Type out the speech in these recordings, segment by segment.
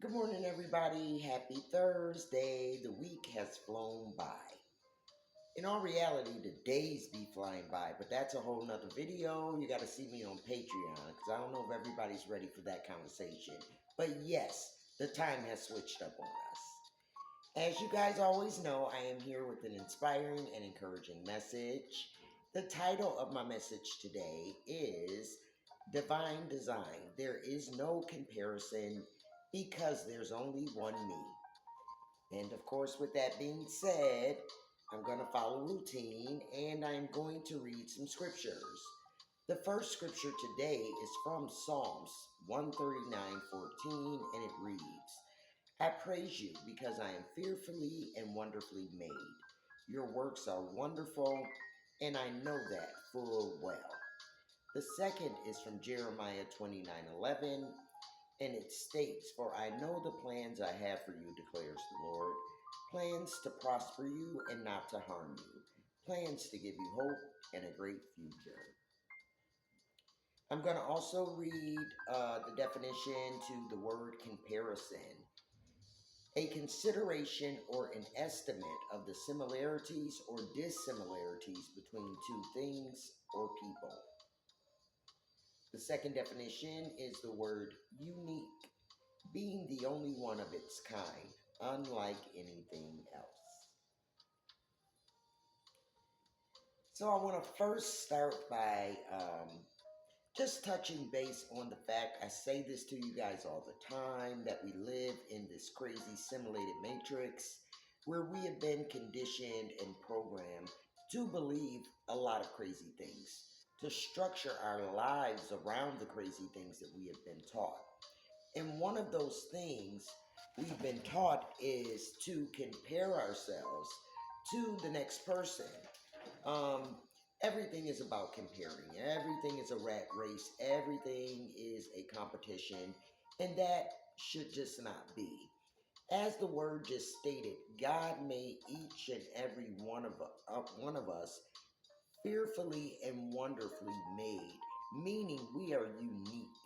Good morning, everybody. Happy Thursday. The week has flown by. In all reality, the days be flying by, but that's a whole nother video. You got to see me on Patreon because I don't know if everybody's ready for that conversation. But yes, the time has switched up on us. As you guys always know, I am here with an inspiring and encouraging message. The title of my message today is Divine Design. There is no comparison because there's only one me. And of course, with that being said, I'm going to follow routine and I'm going to read some scriptures. The first scripture today is from Psalms 139:14, and it reads, I praise you because I am fearfully and wonderfully made. Your works are wonderful, and I know that full well. The second is from Jeremiah 29:11, and it states, For I know the plans I have for you, declares the Lord, plans to prosper you and not to harm you, plans to give you hope and a great future. I'm going to also read the definition to the word comparison. A consideration or an estimate of the similarities or dissimilarities between two things or people. The second definition is the word unique, being the only one of its kind, unlike anything else. So I want to first start by just touching base on the fact, I say this to you guys all the time, that we live in this crazy simulated matrix where we have been conditioned and programmed to believe a lot of crazy things, to structure our lives around the crazy things that we have been taught. And one of those things we've been taught is to compare ourselves to the next person. Um, Everything is about comparing. Everything is a rat race. Everything is a competition. And that should just not be. As the word just stated, God made each and every one of us fearfully and wonderfully made, meaning we are unique.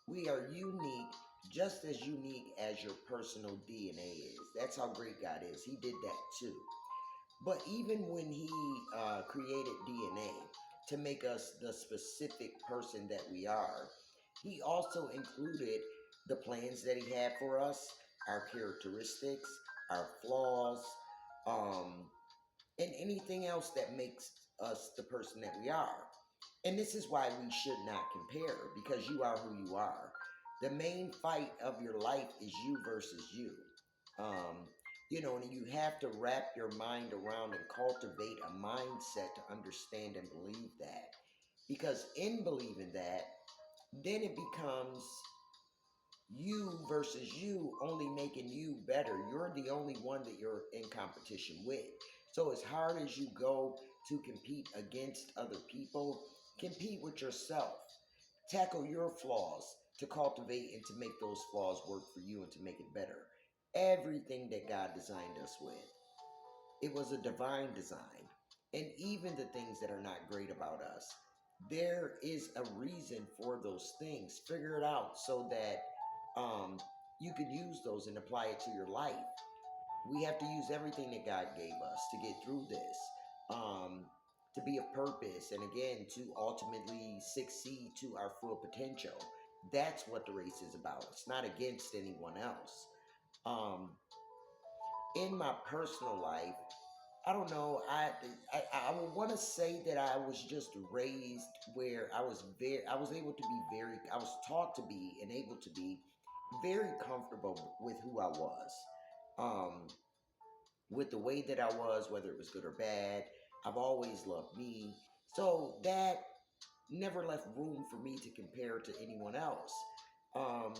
We are unique, just as unique as your personal DNA is. That's how great God is. He did that too. But even when He created DNA to make us the specific person that we are, He also included the plans that He had for us, our characteristics, our flaws, um, and anything else that makes us the person that we are. And this is why we should not compare, because you are who you are. The main fight of your life is you versus you. Um, and you have to wrap your mind around and cultivate a mindset to understand and believe that. Because in believing that, then it becomes you versus you, only making you better. You're the only one that you're in competition with. So as hard as you go to compete against other people, compete with yourself. Tackle your flaws to cultivate and to make those flaws work for you and to make it better. Everything that God designed us with, it was a divine design. And even the things that are not great about us, there is a reason for those things. Figure it out so that um, you can use those and apply it to your life. We have to use everything that God gave us to get through this, to be of purpose, and again, to ultimately succeed to our full potential. That's what the race is about. It's not against anyone else. Um, in my personal life, I don't know. I would want to say that I was just raised where I was able to be I was taught to be and able to be very comfortable with who I was, um, with the way that I was, whether it was good or bad. I've always loved me, so that never left room for me to compare to anyone else. Um,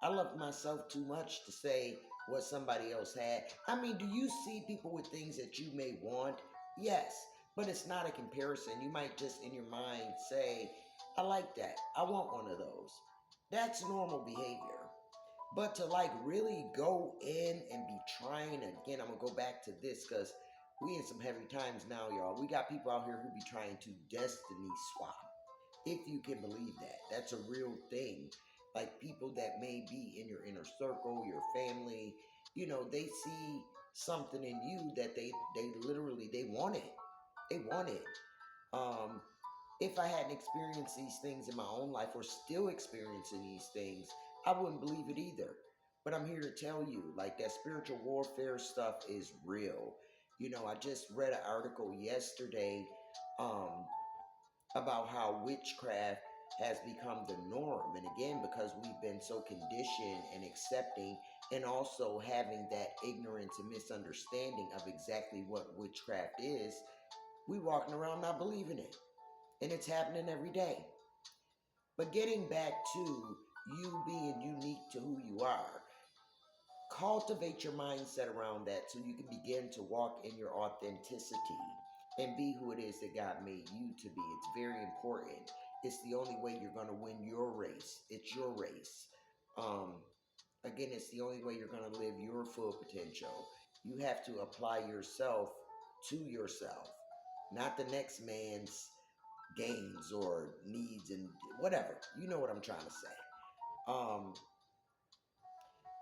I love myself too much to say what somebody else had. I mean, do you see people with things that you may want? Yes, but it's not a comparison. You might just in your mind say, I like that. I want one of those. That's normal behavior. But to like really go in and be trying again, I'm gonna go back to this because we in some heavy times now, y'all. We got people out here who be trying to destiny swap, if you can believe that. That's a real thing. Like people that may be in your inner circle, your family, they see something in you that they literally they want it. They want it. Um, if I hadn't experienced these things in my own life or still experiencing these things, I wouldn't believe it either. But I'm here to tell you, like that spiritual warfare stuff is real. I just read an article yesterday um, about how witchcraft has become the norm. And again, because we've been so conditioned and accepting, and also having that ignorance and misunderstanding of exactly what witchcraft is, we walking around not believing it. And it's happening every day. But getting back to you being unique to who you are, cultivate your mindset around that so you can begin to walk in your authenticity and be who it is that God made you to be. It's very important. It's the only way you're going to win your race. It's your race. Um, Again, it's the only way you're going to live your full potential. You have to apply yourself to yourself, not the next man's gains or needs and whatever. You know what I'm trying to say. Um,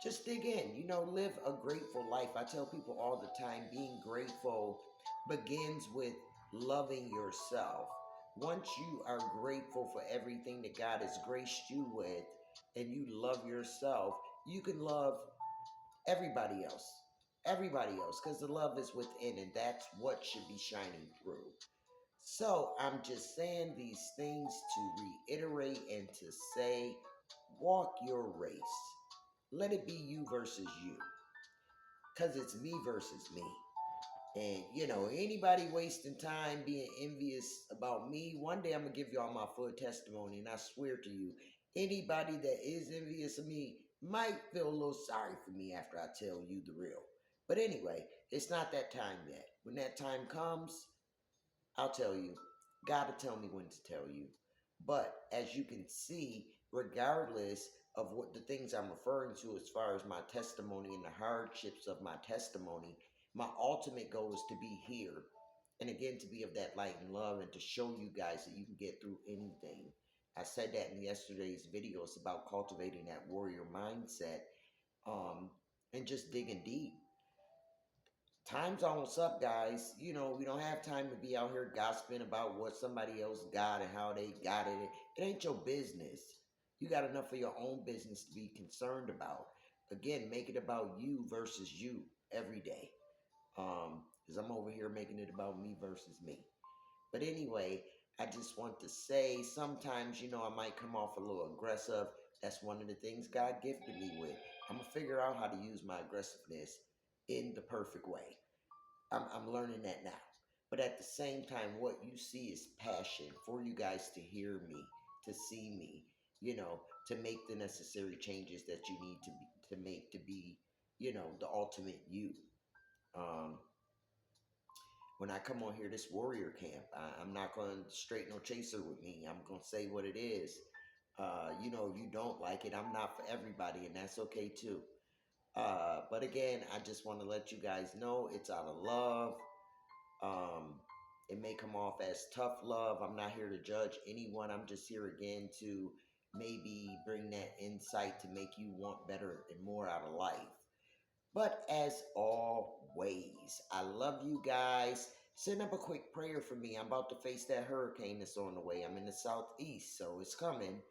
just dig in, live a grateful life. I tell people all the time, being grateful begins with loving yourself. Once you are grateful for everything that God has graced you with and you love yourself, you can love everybody else. Everybody else, because the love is within, and that's what should be shining through. So I'm just saying these things to reiterate and to say, walk your race. Let it be you versus you, because it's me versus me. And, anybody wasting time being envious about me, one day I'm going to give y'all my full testimony. And I swear to you, anybody that is envious of me might feel a little sorry for me after I tell you the real. But anyway, it's not that time yet. When that time comes, I'll tell you. God will tell me when to tell you. But as you can see, regardless of what the things I'm referring to as far as my testimony and the hardships of my testimony, my ultimate goal is to be here. And again, to be of that light and love and to show you guys that you can get through anything. I said that in yesterday's video. It's about cultivating that warrior mindset and just digging deep. Time's almost up, guys. We don't have time to be out here gossiping about what somebody else got and how they got it. It ain't your business. You got enough of your own business to be concerned about. Again, make it about you versus you every day. Because I'm over here making it about me versus me. But anyway, I just want to say sometimes, I might come off a little aggressive. That's one of the things God gifted me with. I'm going to figure out how to use my aggressiveness in the perfect way. I'm learning that now. But at the same time, what you see is passion for you guys to hear me, to see me, to make the necessary changes that you need to make to be, the ultimate you. Um, when I come on here, this warrior camp, I'm not going to straight no chaser with me. I'm going to say what it is. You don't like it. I'm not for everybody, and that's okay too. But again, I just want to let you guys know it's out of love. Um, it may come off as tough love. I'm not here to judge anyone. I'm just here again to maybe bring that insight to make you want better and more out of life. But as always, I love you guys. Send up a quick prayer for me. I'm about to face that hurricane that's on the way. I'm in the southeast, so it's coming.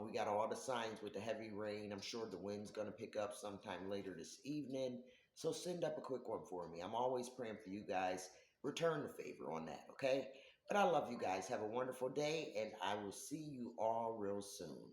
We got all the signs with the heavy rain. I'm sure the wind's going to pick up sometime later this evening. So send up a quick one for me. I'm always praying for you guys. Return the favor on that, okay? But I love you guys. Have a wonderful day, and I will see you all real soon.